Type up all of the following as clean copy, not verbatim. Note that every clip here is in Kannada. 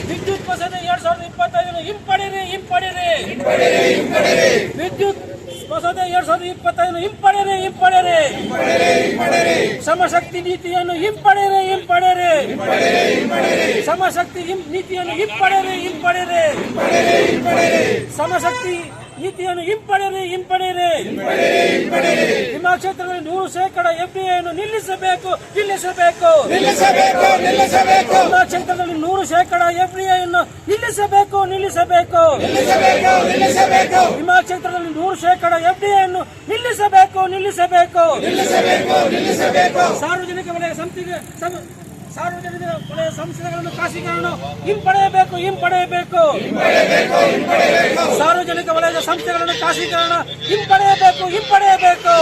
ವಿದ್ಯುತ್ ಮಸೂದೆ 2025 ಹಿಂಪಡೆಯಿರಿ. ವಿದ್ಯುತ್ ಮಸೂದೆ 2025 ಹಿಂಪಡೆಯಿರಿ. ಶ್ರಮಶಕ್ತಿ ನೀತಿಯನ್ನು ಹಿಂಪಡೆಯಿರಿ. ಶ್ರಮಶಕ್ತಿ ನೀತಿಯನ್ನು ಹಿಂಪಡೆಯಿರಿ. ಶ್ರಮಶಕ್ತಿ ನೀತಿಯನ್ನು ಹಿಂಪಡೆಯಿರಿ. ನಿಮ್ಮ ಕ್ಷೇತ್ರದಲ್ಲಿ 100% FDI ನಿಲ್ಲಿಸಬೇಕು. ನಿಮ್ಮ ಕ್ಷೇತ್ರದಲ್ಲಿ 100% FDI ನಿಲ್ಲಿಸಬೇಕು. ನಿಮ್ಮ ಕ್ಷೇತ್ರದಲ್ಲಿ 100% FDI ನಿಲ್ಲಿಸಬೇಕು. ಸಾರ್ವಜನಿಕ ವಲಯ ಸಂಸ್ಥೆಗಳನ್ನು ಖಾಸಗೀಕರಣ ಹಿಂಪಡೆಯಬೇಕು. ಸಾರ್ವಜನಿಕ ವಲಯದ ಸಂಸ್ಥೆಗಳನ್ನು ಖಾಸಗೀಕರಣ ಹಿಂಪಡೆಯಬೇಕು.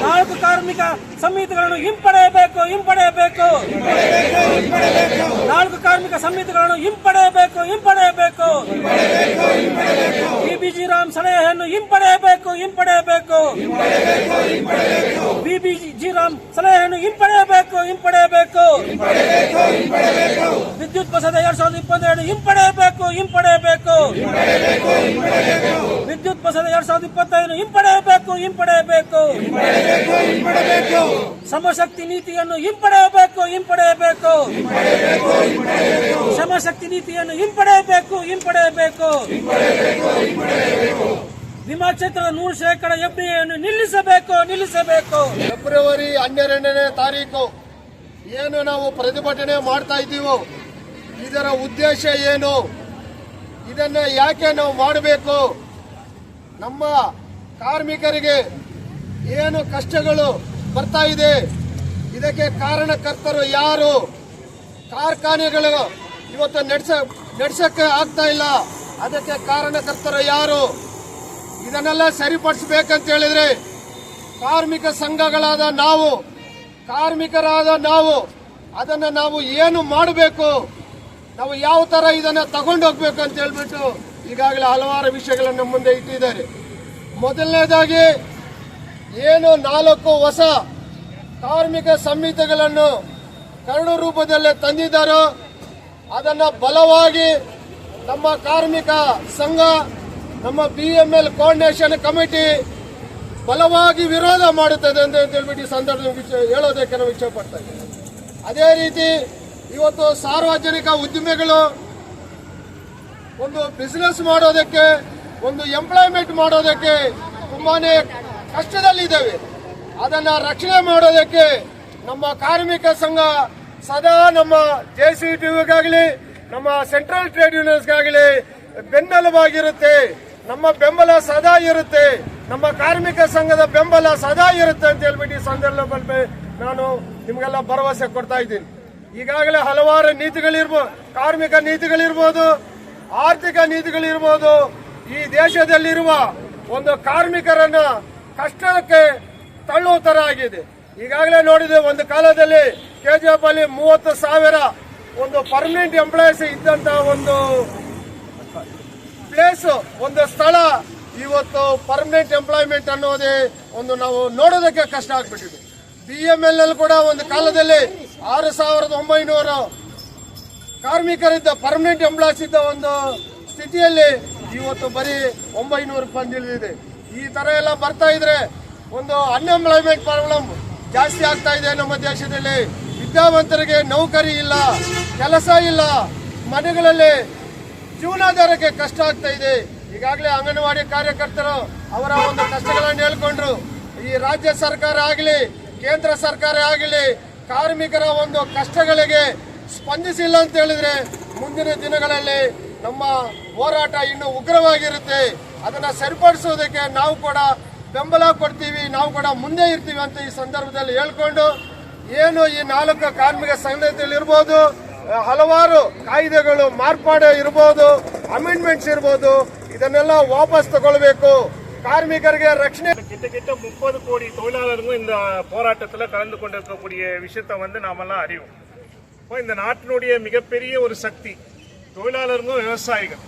4 ಕಾರ್ಮಿಕ ಸಮಿತಿಗಳನ್ನು ಹಿಂಪಡೆಯಬೇಕು. 4 ಕಾರ್ಮಿಕ ಸಮಿತಿಗಳನ್ನು ಹಿಂಪಡೆಯಬೇಕು. ಬಿಬಿಜಿ ರಾಮ್ ಸಲಹೆಯನ್ನು ಹಿಂಪಡೆಯಬೇಕು. ಬಿಬಿಜಿ ರಾಮ್ ಸಲಹೆಯನ್ನು ಹಿಂಪಡೆಯಬೇಕು. ವಿದ್ಯುತ್ ಮಸೂದೆ 2022 ಹಿಂಪಡೆಯಬೇಕು. ವಿದ್ಯುತ್ ಮಸೂದೆ 2025 ಹಿಂಪಡೆಯಬೇಕು. ಶ್ರಮಶಕ್ತಿ ನೀತಿಯನ್ನು ಹಿಂಪಡೆಯಬೇಕು. ಶ್ರಮಶಕ್ತಿ ನೀತಿಯನ್ನು ಹಿಂಪಡೆಯಬೇಕು. ನಿಮ್ಮ ಕ್ಷೇತ್ರದ 100% FDI ನಿಲ್ಲಿಸಬೇಕು. ಫೆಬ್ರವರಿ 12ನೇ ತಾರೀಕು ಏನು ನಾವು ಪ್ರತಿಭಟನೆ ಮಾಡ್ತಾ ಇದ್ದೀವೋ ಇದರ ಉದ್ದೇಶ ಏನು, ಇದನ್ನ ಯಾಕೆ ನಾವು ಮಾಡಬೇಕು, ನಮ್ಮ ಕಾರ್ಮಿಕರಿಗೆ ಏನು ಕಷ್ಟಗಳು ಬರ್ತಾ ಇದೆ, ಇದಕ್ಕೆ ಕಾರಣಕರ್ತರು ಯಾರು, ಕಾರ್ಖಾನೆಗಳು ಇವತ್ತು ನಡೆಸಕ್ಕೆ ಆಗ್ತಾ ಇಲ್ಲ, ಅದಕ್ಕೆ ಕಾರಣಕರ್ತರು ಯಾರು, ಇದನ್ನೆಲ್ಲ ಸರಿಪಡಿಸಬೇಕಂತ ಹೇಳಿದ್ರೆ ಕಾರ್ಮಿಕ ಸಂಘಗಳಾದ ನಾವು ಅದನ್ನ ನಾವು ಏನು ಮಾಡಬೇಕು, ನಾವು ಯಾವ ತರ ಇದನ್ನ ತಗೊಂಡೋಗ್ಬೇಕು ಅಂತ ಹೇಳ್ಬಿಟ್ಟು ಈಗಾಗಲೇ ಹಲವಾರು ವಿಷಯಗಳನ್ನು ಮುಂದೆ ಇಟ್ಟಿದ್ದಾರೆ. ಮೊದಲನೇದಾಗಿ ಏನು 4 ಹೊಸ ಕಾರ್ಮಿಕ ಸಂಹಿತೆಗಳನ್ನು ಕರಡು ರೂಪದಲ್ಲೇ ತಂದಿದ್ದಾರೋ ಅದನ್ನ ಬಲವಾಗಿ ನಮ್ಮ ಕಾರ್ಮಿಕ ಸಂಘ, ನಮ್ಮ BML ಕೋಆರ್ಡಿನೇಷನ್ ಕಮಿಟಿ ಬಲವಾಗಿ ವಿರೋಧ ಮಾಡುತ್ತದೆ ಅಂತ ಹೇಳ್ಬಿಟ್ಟು ಈ ಸಂದರ್ಭದಲ್ಲಿ ಹೇಳೋದಕ್ಕೆ ನಾವು ಇಚ್ಛೆ ಪಡ್ತಾ ಇದ್ದೇವೆ. ಅದೇ ರೀತಿ ಇವತ್ತು ಸಾರ್ವಜನಿಕ ಉದ್ಯಮಿಗಳು ಒಂದು ಬಿಸಿನೆಸ್ ಮಾಡೋದಕ್ಕೆ, ಒಂದು ಎಂಪ್ಲಾಯ್ಮೆಂಟ್ ಮಾಡೋದಕ್ಕೆ ತುಂಬಾನೇ ಕಷ್ಟದಲ್ಲಿದ್ದೇವೆ. ಅದನ್ನ ರಕ್ಷಣೆ ಮಾಡೋದಕ್ಕೆ ನಮ್ಮ ಕಾರ್ಮಿಕ ಸಂಘ ಸದಾ ನಮ್ಮ JCTUಗಾಗಲಿ ನಮ್ಮ ಸೆಂಟ್ರಲ್ ಟ್ರೇಡ್ ಯೂನಿಯನ್ಸ್ಗಾಗಲಿ ಬೆನ್ನೆಲುಬಾಗಿರುತ್ತೆ. ನಮ್ಮ ಬೆಂಬಲ ಸದಾ ಇರುತ್ತೆ, ನಮ್ಮ ಕಾರ್ಮಿಕ ಸಂಘದ ಬೆಂಬಲ ಸದಾ ಇರುತ್ತೆ ಅಂತ ಹೇಳ್ಬಿಟ್ಟು ಈ ಸಂದರ್ಭದಲ್ಲಿ ನಾನು ನಿಮ್ಗೆಲ್ಲ ಭರವಸೆ ಕೊಡ್ತಾ ಇದ್ದೀನಿ. ಈಗಾಗಲೇ ಹಲವಾರು ನೀತಿಗಳಿರ್ಬೋದು, ಕಾರ್ಮಿಕ ನೀತಿಗಳಿರ್ಬೋದು, ಆರ್ಥಿಕ ನೀತಿಗಳಿರ್ಬೋದು, ಈ ದೇಶದಲ್ಲಿರುವ ಒಂದು ಕಾರ್ಮಿಕರನ್ನ ಕಷ್ಟಕ್ಕೆ ತಳ್ಳುವ ತರ ಆಗಿದೆ. ಈಗಾಗಲೇ ನೋಡಿದೆ, ಒಂದು ಕಾಲದಲ್ಲಿ KGF ಅಲ್ಲಿ 30,000 ಒಂದು ಪರ್ಮನೆಂಟ್ ಎಂಪ್ಲಾಯೀಸ್ ಇದ್ದಂತ ಒಂದು ಪ್ಲೇಸ್, ಒಂದು ಸ್ಥಳ ಇವತ್ತು ಪರ್ಮನೆಂಟ್ ಎಂಪ್ಲಾಯ್ಮೆಂಟ್ ಅನ್ನೋದೇ ಒಂದು ನಾವು ನೋಡೋದಕ್ಕೆ ಕಷ್ಟ ಆಗ್ಬಿಟ್ಟಿದೆ. BML ನಲ್ಲಿ ಕೂಡ ಒಂದು ಕಾಲದಲ್ಲಿ 6,900 ಕಾರ್ಮಿಕರಿದ್ದ ಪರ್ಮನೆಂಟ್ ಎಂಪ್ಲಾಯ್ಸ್ ಇದ್ದ ಒಂದು ಸ್ಥಿತಿಯಲ್ಲಿ ಇವತ್ತು ಬರೀ 900 ಬಂದಿಳಿದಿದೆ. ಈ ತರ ಎಲ್ಲ ಬರ್ತಾ ಇದ್ರೆ ಒಂದು ಅನ್ಎಂಪ್ಲಾಯ್ಮೆಂಟ್ ಪ್ರಾಬ್ಲಮ್ ಜಾಸ್ತಿ ಆಗ್ತಾ ಇದೆ ನಮ್ಮ ದೇಶದಲ್ಲಿ. ವಿದ್ಯಾವಂತರಿಗೆ ನೌಕರಿ ಇಲ್ಲ, ಕೆಲಸ ಇಲ್ಲ, ಮನೆಗಳಲ್ಲಿ ಜೀವನಾಧಾರಕ್ಕೆ ಕಷ್ಟ ಆಗ್ತಾ ಇದೆ. ಈಗಾಗಲೇ ಅಂಗನವಾಡಿ ಕಾರ್ಯಕರ್ತರು ಅವರ ಒಂದು ಕಷ್ಟಗಳನ್ನು ಹೇಳ್ಕೊಂಡ್ರು. ಈ ರಾಜ್ಯ ಸರ್ಕಾರ ಆಗಲಿ ಕೇಂದ್ರ ಸರ್ಕಾರ ಆಗಲಿ ಕಾರ್ಮಿಕರ ಒಂದು ಕಷ್ಟಗಳಿಗೆ ಸ್ಪಂದಿಸಿಲ್ಲ ಅಂತ ಹೇಳಿದ್ರೆ ಮುಂದಿನ ದಿನಗಳಲ್ಲಿ ನಮ್ಮ ಹೋರಾಟ ಇನ್ನೂ ಉಗ್ರವಾಗಿರುತ್ತೆ. ಅದನ್ನ ಸರಿಪಡಿಸೋದಕ್ಕೆ ನಾವು ಕೂಡ ಬೆಂಬಲ ಕೊಡ್ತೀವಿ, ನಾವು ಕೂಡ ಮುಂದೆ ಇರ್ತೀವಿ ಅಂತ ಈ ಸಂದರ್ಭದಲ್ಲಿ ಹೇಳ್ಕೊಂಡು, ಏನು ಈ 4 ಕಾರ್ಮಿಕ ಸಂಘದಲ್ಲಿ ಇರ್ಬೋದು, ಹಲವಾರು ಕಾಯ್ದೆಗಳು ಮಾರ್ಪಾಡು ಇರ್ಬೋದು, ಅಮೆಂಡ್ಮೆಂಟ್ಸ್ ಇರ್ಬೋದು, ಇದನ್ನೆಲ್ಲ ವಾಪಸ್ ತಗೊಳ್ಬೇಕು. ಕಾರ್மிகರಿಗೆ ரட்சணை. கிட்டத்தட்ட 30 கோடி தொழிலாளர்கள் இந்த போராட்டத்தில் கலந்து கொண்டிருக்கக்கூடிய விஷயத்தை நாமெல்லாம் அறிவோம். இப்போ இந்த நாட்டினுடைய மிகப்பெரிய ஒரு சக்தி தொழிலாளர்கள், விவசாயிகள்.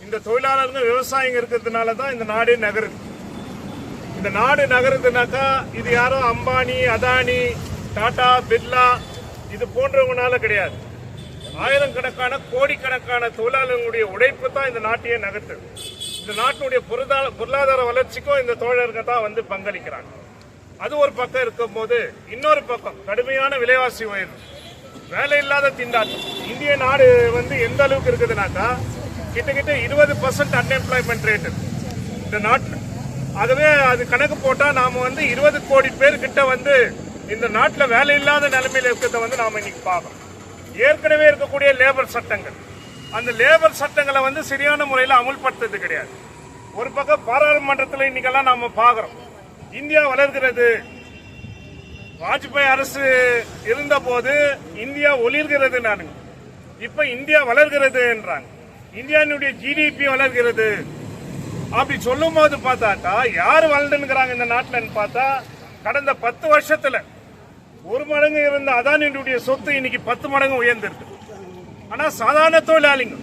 இந்த தொழிலாளர்கள் விவசாயிங்க இருக்கிறதுனால தான் இந்த நாடே நகருது. இந்த நாடு நகருதுனாக்கா இது யாரோ அம்பானி, அதானி, டாடா, பிர்லா இது போன்றவங்கனால கிடையாது. ஆயிரக்கணக்கான கோடிக்கணக்கான தொழிலாளர்களுடைய உழைப்பு தான் இந்த நாட்டையே நகர்த்துது. இந்த நாட்டினுடைய பொருளாதார வளர்ச்சிக்கும் இந்த தோழர்கள் தான் வந்து பங்களிக்கிறாங்க. அது ஒரு பக்கம் இருக்கும் போது, இன்னொரு பக்கம் கடுமையான விலைவாசி உயர்வு, வேலை இல்லாத திண்டாட்டம். இந்திய நாடு வந்து எந்த அளவுக்கு இருக்குதுனாக்கா கிட்டத்தட்ட 20% அன்எம்ப்ளாய்மெண்ட் ரேட் இந்த நாட்டில். ஆகவே அது கணக்கு போட்டா நாம வந்து 20 கோடி பேர் கிட்ட வந்து இந்த நாட்டில் வேலை இல்லாத நிலைமையில இருக்கிறத வந்து நாம இன்னைக்கு பார்க்கணும். ஏற்கனவே இருக்கக்கூடிய லேபர் சட்டங்கள், அந்த லேபர் சட்டங்களை வந்து சரியான முறையில் அமுல்படுத்துறது கிடையாது. ஒரு பக்கம் பாராளுமன்றத்தில் இன்னைக்கெல்லாம் நாம பார்க்கிறோம், இந்தியா வளர்கிறது. வாஜ்பாய் அரசு இருந்த போது இந்தியா ஒளிர்கிறது நானுங்க, இப்ப இந்தியா வளர்கிறது என்றாங்க. இந்தியாவுடைய ஜிடிபி வளர்கிறது. அப்படி சொல்லும் போது பார்த்தாக்கா யார் வளர்ந்துங்கிறாங்க இந்த நாட்டில் பார்த்தா, கடந்த 10 வருஷத்துல 1 மடங்கு இருந்த அதானியுடைய சொத்து இன்னைக்கு 10 மடங்கு உயர்ந்திருக்கு. ஆனா சாதாரண தொழிலாளிங்க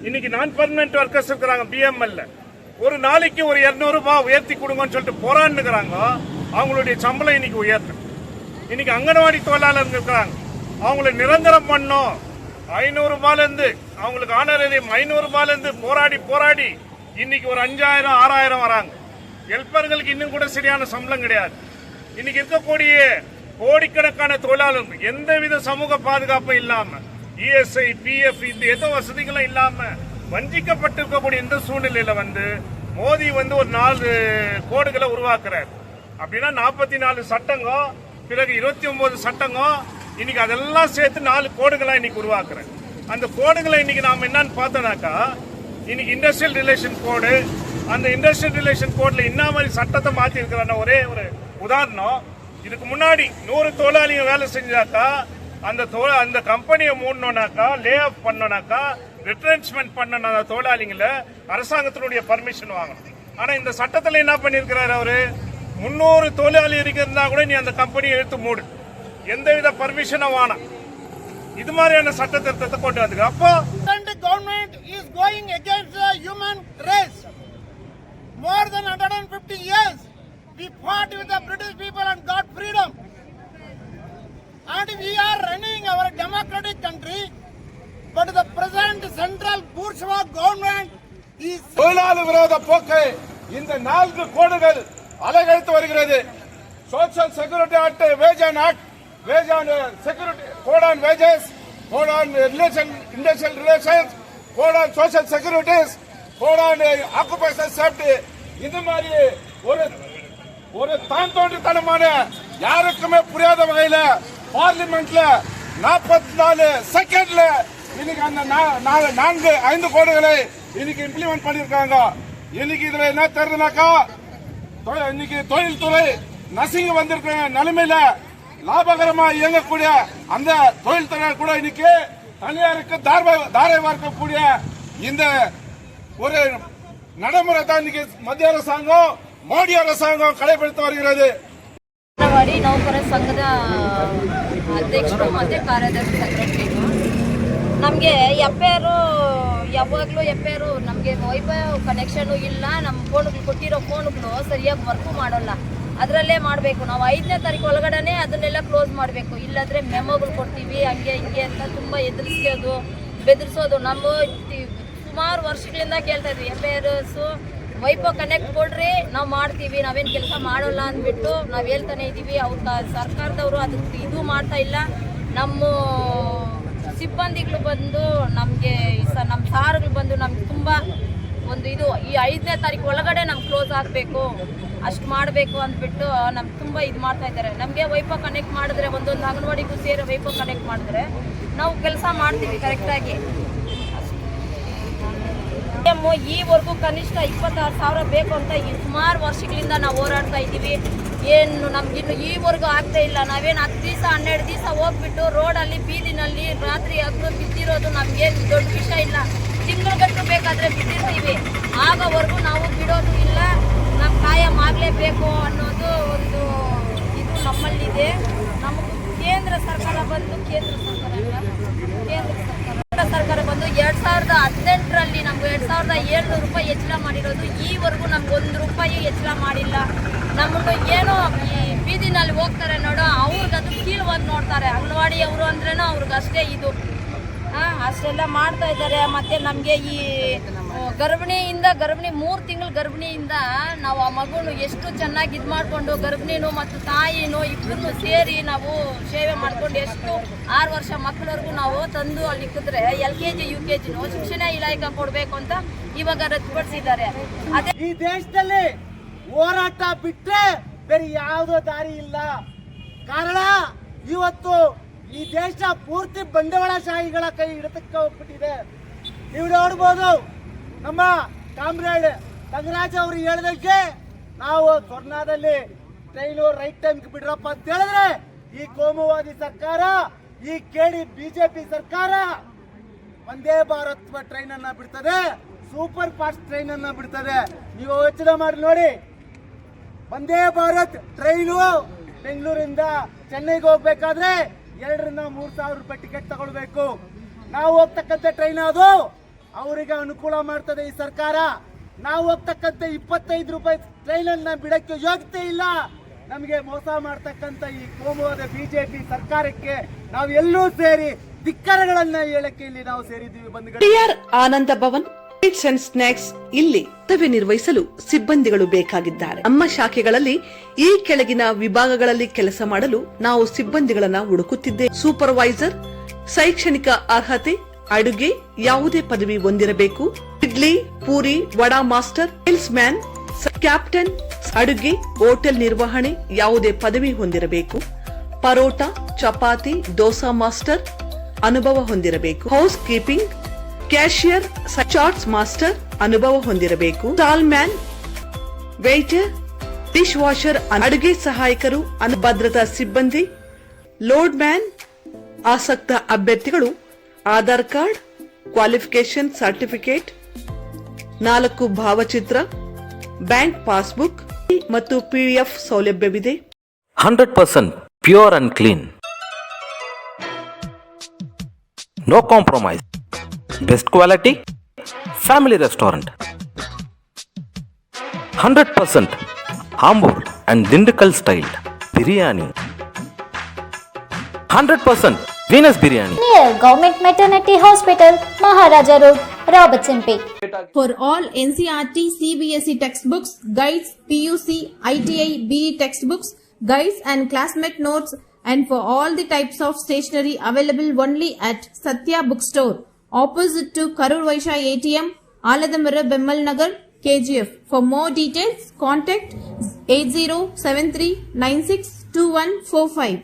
இன்னைக்கு நான் பர்மனன்ட் ஒர்க்கர்ஸ் இருக்கிறாங்க பிஎம்எல்ல, ஒரு நாளைக்கு ஒரு 200 ரூபாய் உயர்த்தி கொடுங்கன்னு சொல்லிட்டு போராடுங்கிறாங்க. அவங்களுடைய சம்பளம் இன்னைக்கு உயர்த்து. இன்னைக்கு அங்கன்வாடி தொழிலாளர்கள் இருக்கிறாங்க, அவங்களை நிரந்தரம் பண்ணோம். 500 ரூபாயில இருந்து அவங்களுக்கு ஆனரேரியம் 500 ரூபாயில இருந்து போராடி இன்னைக்கு ஒரு 5000 6000 வராங்க. ஹெல்பர்களுக்கு இன்னும் கூட சரியான சம்பளம் கிடையாது. இன்னைக்கு இருக்கக்கூடிய கோடிக்கணக்கான தொழிலாளர்கள் எந்தவித சமூக பாதுகாப்பும் இல்லாம, இஎஸ்ஐ பிஎஃப் இந்த எந்த வசதிகளும் இல்லாம வஞ்சிக்கப்பட்டிருக்கக்கூடிய இந்த சூழ்நிலையில வந்து மோடி வந்து ஒரு 4 கோடுகளை உருவாக்குறாரு. அப்படின்னா 44 சட்டங்க, பிறகு 29 சட்டங்க, இன்னைக்கு அதெல்லாம் சேர்த்து 4 கோடுகளா இன்னைக்கு உருவாக்குறாரு. அந்த கோடுகளை இன்னைக்கு நாம என்னன்னு பார்த்தோம்னாக்கா, இன்னைக்கு இண்டஸ்ட்ரியல் ரிலேஷன் கோடு, அந்த இண்டஸ்ட்ரியல் ரிலேஷன் கோட்ல என்ன மாதிரி சட்டத்தை மாத்தி இருக்கிறான ஒரே ஒரு உதாரணம். இதுக்கு முன்னாடி 100 தொழிலாளிங்க வேலை செஞ்சாக்கா அந்த கம்பெனியை மூடணும்னாக்கா, லே ஆஃப் பண்ணோம்னாக்கா, ரிட்ரென்ச்மெண்ட் பண்ண அந்த தொழிலாளிங்கள அரசாங்கத்தினுடைய பர்மிஷன் வாங்கணும். ஆனா இந்த சட்டத்துல என்ன பண்ணிருக்கிறாரு அவரு, 300 தொழிலாளி இருந்தா கூட நீ அந்த கம்பெனியை எடுத்து மூடு, எந்தவித பர்மிஷனும் வேணாம். இது மாதிரியான சட்ட திருத்தத்தை கொண்டு வந்து அப்போ government is going against the human race. More than 150 years we fought with the British people and got freedom, and we are running our democratic country, but the present central bourgeois government is தொழிலாளர் விரோத போக்கை இந்த 4 கோடுகள் அலைகழித்து வருகிறது. Social security act, wage and act, wage and security code on wages, code on relation industrial relations, code on social securities, code on occupational safety, இந்த மாதிரி ஒரு தான் தோன்றித்தனமான யாருக்குமே புரியாத வகையில பார்லிமெண்ட்ல 44 செகண்ட்ல இன்னைக்கு அந்த 5 கோடுகளை இன்னைக்கு இம்ப்ளிமெண்ட் பண்ணிருக்காங்க. இன்னைக்கு இதுல என்ன தெரியுதுனாக்கா, இன்னைக்கு தொழில்துறை நசிங்க வந்திருக்க நிலைமையில லாபகரமா இயங்கக்கூடிய அந்த தொழில்துறை கூட இன்னைக்கு தனியாருக்கு தாரை வார்க்கக்கூடிய இந்த ஒரு நடைமுறை தான் இன்னைக்கு மத்திய அரசாங்கம், மோடி அரசாங்கம் கடைபிடித்து வருகிறது. ಅಂಗನವಾಡಿ ನೌಕರರ ಸಂಘದ ಅಧ್ಯಕ್ಷರು ಮತ್ತು ಕಾರ್ಯದರ್ಶಿ ಸೆಕ್ರೆಟರಿ. ನಮಗೆ ಯಾವಾಗಲೂ ನಮಗೆ ವೈಫೈ ಕನೆಕ್ಷನು ಇಲ್ಲ. ನಮ್ಮ ಫೋನ್ಗಳು ಕೊಟ್ಟಿರೋ ಫೋನ್ಗಳು ಸರಿಯಾಗಿ ವರ್ಕು ಮಾಡೋಲ್ಲ. ಅದರಲ್ಲೇ ಮಾಡಬೇಕು. ನಾವು 5ನೇ ತಾರೀಕು ಒಳಗಡೆ ಅದನ್ನೆಲ್ಲ ಕ್ಲೋಸ್ ಮಾಡಬೇಕು. ಇಲ್ಲಾಂದರೆ ಮೆಮೋಗಳು ಕೊಡ್ತೀವಿ ಹಂಗೆ ಹಿಂಗೆ ಅಂತ ತುಂಬ ಬೆದರಿಸೋದು. ನಮ್ಮ ಸುಮಾರು ವರ್ಷಗಳಿಂದ ಕೇಳ್ತಾ ಇದ್ವಿ, FIRಸು ವೈಫೈ ಕನೆಕ್ಟ್ ಕೊಡ್ರಿ, ನಾವು ಮಾಡ್ತೀವಿ, ನಾವೇನು ಕೆಲಸ ಮಾಡೋಲ್ಲ ಅಂದ್ಬಿಟ್ಟು ನಾವು ಹೇಳ್ತಾನೆ ಇದ್ದೀವಿ. ಅವ್ರು ಸರ್ಕಾರದವರು ಅದಕ್ಕೆ ಇದು ಮಾಡ್ತಾ ಇಲ್ಲ. ನಮ್ಮ ಸಿಬ್ಬಂದಿಗಳು ಬಂದು ನಮಗೆ ನಮ್ಮ ಸಾರುಗಳು ಬಂದು ನಮ್ಗೆ ತುಂಬ ಒಂದು ಇದು ಈ 5ನೇ ತಾರೀಕು ಒಳಗಡೆ ನಮ್ಗೆ ಕ್ಲೋಸ್ ಆಗಬೇಕು, ಅಷ್ಟು ಮಾಡಬೇಕು ಅಂದ್ಬಿಟ್ಟು ನಮ್ಗೆ ತುಂಬ ಇದು ಮಾಡ್ತಾ ಇದ್ದಾರೆ. ನಮಗೆ ವೈಫೈ ಕನೆಕ್ಟ್ ಮಾಡಿದ್ರೆ ಒಂದೊಂದು ಅಂಗನವಾಡಿಗೂ ಸೇರಿ ವೈಫೈ ಕನೆಕ್ಟ್ ಮಾಡಿದ್ರೆ ನಾವು ಕೆಲಸ ಮಾಡ್ತೀವಿ ಕರೆಕ್ಟಾಗಿ. ಈವರೆಗೂ ಕನಿಷ್ಠ 26,000 ಬೇಕು ಅಂತ ಸುಮಾರು ವರ್ಷಗಳಿಂದ ನಾವು ಹೋರಾಡ್ತಾ ಇದ್ದೀವಿ. ಏನು ನಮಗಿನ್ನು ಈವರೆಗೂ ಆಗ್ತಾ ಇಲ್ಲ. ನಾವೇನು 10 ದಿವಸ 12 ದಿವಸ ಹೋಗ್ಬಿಟ್ಟು ರೋಡಲ್ಲಿ ಬೀದಿನಲ್ಲಿ ರಾತ್ರಿ ಹಗ್ಲು ಬಿದ್ದಿರೋದು ನಮಗೇನು ದೊಡ್ಡ ವಿಷಯ ಇಲ್ಲ. ತಿಂಗಳಗಟ್ಟು ಬೇಕಾದರೆ ಬಿದ್ದಿರ್ತೀವಿ, ಆಗೋವರೆಗೂ ನಾವು ಬಿಡೋದು ಇಲ್ಲ. ನಮ್ಮ ಕಾಯಂ ಆಗಲೇಬೇಕು ಅನ್ನೋದು ಒಂದು ಇದು ನಮ್ಮಲ್ಲಿದೆ. ನಮಗೆ ಕೇಂದ್ರ ಸರ್ಕಾರ ಬಂದು ಕೇಂದ್ರ ಸರ್ಕಾರ ಬಂದು 2018ರಲ್ಲಿ ನಮ್ಗೆ 2,700 ರೂಪಾಯಿ ಹೆಚ್ಚಳ ಮಾಡಿರೋದು. ಈವರೆಗೂ ನಮ್ಗೆ 1 ರೂಪಾಯಿ ಹೆಚ್ಚಳ ಮಾಡಿಲ್ಲ. ನಮ್ಮನ್ನು ಏನೋ ಈ ಬೀದಿನಲ್ಲಿ ಹೋಗ್ತಾರೆ ನೋಡೋ, ಅವ್ರಿಗದು ಕೀಳುವಾಗಿ ನೋಡ್ತಾರೆ. ಅಂಗನವಾಡಿ ಅವರು ಅಂದ್ರೇನೋ ಅವ್ರಿಗಷ್ಟೇ ಇದು. ಅಷ್ಟೆಲ್ಲ ಮಾಡ್ತಾ ಇದ್ದಾರೆ. ಮತ್ತೆ ನಮಗೆ ಈ ಗರ್ಭಿಣಿ 3 ತಿಂಗಳು ಗರ್ಭಿಣಿಯಿಂದ ನಾವು ಆ ಮಗುನು ಎಷ್ಟು ಚೆನ್ನಾಗಿ ಇದು ಮಾಡಿಕೊಂಡು ಗರ್ಭಿಣಿನೂ ಮತ್ತು ತಾಯಿನೂ ಇಬ್ಬರನ್ನು ಸೇರಿ ನಾವು ಸೇವೆ ಮಾಡ್ಕೊಂಡು ಎಷ್ಟು 6 ವರ್ಷ ಮಕ್ಕಳವರೆಗೂ ನಾವು ತಂದು ಅಲ್ಲಿ ಇಕ್ಕಿದ್ರೆ LKG UKG ಶಿಕ್ಷಣ ಇಲಾಖೆ ಕೊಡಬೇಕು ಅಂತ ಇವಾಗ ರದ್ದುಪಡಿಸಿದ್ದಾರೆ. ಅದೇ ಈ ದೇಶದಲ್ಲಿ ಹೋರಾಟ ಬಿಟ್ಟರೆ ಬೇರೆ ಯಾವುದೋ ದಾರಿ ಇಲ್ಲ. ಕಾರಣ ಇವತ್ತು ಈ ದೇಶ ಪೂರ್ತಿ ಬಂಡವಾಳಶಾಹಿಗಳ ಕೈ ಹಿಡಿತಕ್ಕೆ ಹೋಗ್ಬಿಟ್ಟಿದೆ. ನೀವು ನೋಡ್ಬೋದು, ನಮ್ಮ ಕಾಮ್ರೇಡ್ ತಂಗರಾಜ್ ಅವರು ಹೇಳಿದಂಗೆ ನಾವು ಸ್ವರ್ಣದಲ್ಲಿ ಟ್ರೈನು ರೈಟ್ ಟೈಮ್ ಬಿಡ್ರಪ್ಪ ಅಂತ ಹೇಳಿದ್ರೆ ಈ ಕೋಮುವಾದಿ ಸರ್ಕಾರ, ಈ ಕೇಡಿ ಬಿಜೆಪಿ ಸರ್ಕಾರ ವಂದೇ ಭಾರತ್ ಟ್ರೈನ್ ಅನ್ನ ಬಿಡ್ತದೆ, ಸೂಪರ್ ಫಾಸ್ಟ್ ಟ್ರೈನ್ ಅನ್ನ ಬಿಡ್ತದೆ. ನೀವು ಯೋಚನೆ ಮಾಡಿ ನೋಡಿ, ವಂದೇ ಭಾರತ್ ಟ್ರೈನು ಬೆಂಗಳೂರಿಂದ ಚೆನ್ನೈಗೆ ಹೋಗ್ಬೇಕಾದ್ರೆ 2,000-3,000 ರೂಪಾಯಿ ಟಿಕೆಟ್ ತಗೊಳ್ಬೇಕು. ನಾವು ಹೋಗ್ತಕ್ಕಂಥ ಟ್ರೈನ್ ಅದು ಅವರಿಗೆ ಅನುಕೂಲ ಮಾಡ್ತದೆ ಈ ಸರ್ಕಾರ. ನಾವು ಹೋಗ್ತಕ್ಕಂಥ 25 ರೂಪಾಯಿ ಟ್ರೈನ್ ಅನ್ನ ಬಿಡಕ್ಕೆ ಯೋಗ್ಯತೆ ಇಲ್ಲ. ನಮಗೆ ಮೋಸ ಮಾಡ್ತಕ್ಕಂಥ ಈ ಕೋಮುವಾದ ಬಿಜೆಪಿ ಸರ್ಕಾರಕ್ಕೆ ನಾವು ಎಲ್ಲರೂ ಸೇರಿ ಧಿಕ್ಕರಗಳನ್ನ ಹೇಳಕ್ಕೆ ಇಲ್ಲಿ ನಾವು ಸೇರಿದ್ದೀವಿ ಬಂಧುಗಳು. ಆನಂದ ಭವನ್ ಸ್ವೀಟ್ಸ್ ಅಂಡ್ ಸ್ನಾಕ್ಸ್ ಇಲ್ಲಿ ಕರ್ತವ್ಯ ನಿರ್ವಹಿಸಲು ಸಿಬ್ಬಂದಿಗಳು ಬೇಕಾಗಿದ್ದಾರೆ. ನಮ್ಮ ಶಾಖೆಗಳಲ್ಲಿ ಈ ಕೆಳಗಿನ ವಿಭಾಗಗಳಲ್ಲಿ ಕೆಲಸ ಮಾಡಲು ನಾವು ಸಿಬ್ಬಂದಿಗಳನ್ನ ಹುಡುಕುತ್ತಿದ್ದೇವೆ. ಸೂಪರ್ವೈಸರ್, ಶೈಕ್ಷಣಿಕ ಅರ್ಹತೆ, ಅಡುಗೆ ಯಾವುದೇ ಪದವಿ ಹೊಂದಿರಬೇಕು. Idli, puri, vada master, sales man, captain, ಅಡುಗೆ, ಹೋಟೆಲ್ ನಿರ್ವಹಣೆ ಯಾವುದೇ ಪದವಿ ಹೊಂದಿರಬೇಕು. ಪರೋಟ, ಚಪಾತಿ, ದೋಸಾ ಮಾಸ್ಟರ್ ಅನುಭವ ಹೊಂದಿರಬೇಕು. Housekeeping, cashier, chaats master ಅನುಭವ ಹೊಂದಿರಬೇಕು. Stall man, waiter, dishwasher, ಅಡುಗೆ ಸಹಾಯಕರು, ಭದ್ರತಾ ಸಿಬ್ಬಂದಿ, ಲೋಡ್ ಮ್ಯಾನ್. ಆಸಕ್ತ ಅಭ್ಯರ್ಥಿಗಳು ಆಧಾರ್ ಕಾರ್ಡ್, ಕ್ವಾಲಿಫಿಕೇಶನ್ ಸರ್ಟಿಫಿಕೇಟ್, 4 ಭಾವಚಿತ್ರ, ಬ್ಯಾಂಕ್ ಪಾಸ್ಬುಕ್ ಮತ್ತು PDF ಸೌಲಭ್ಯವಿದೆ. 100% pure and clean. No compromise. Best quality, family restaurant. 100% Ambur and Dindukal style biryani. 100% Venus biryani. Near Government Maternity Hospital, Maharaja Road, Robertson Pay. For all NCERT, CBSE textbooks, guides, PUC, ITI, BE textbooks, guides and classmate notes, and for all the types of stationery available only at Satya Bookstore, opposite to Karur Vaishya ATM, Aladamara, Bemmal Nagar, KGF. For more details, contact 8073962145.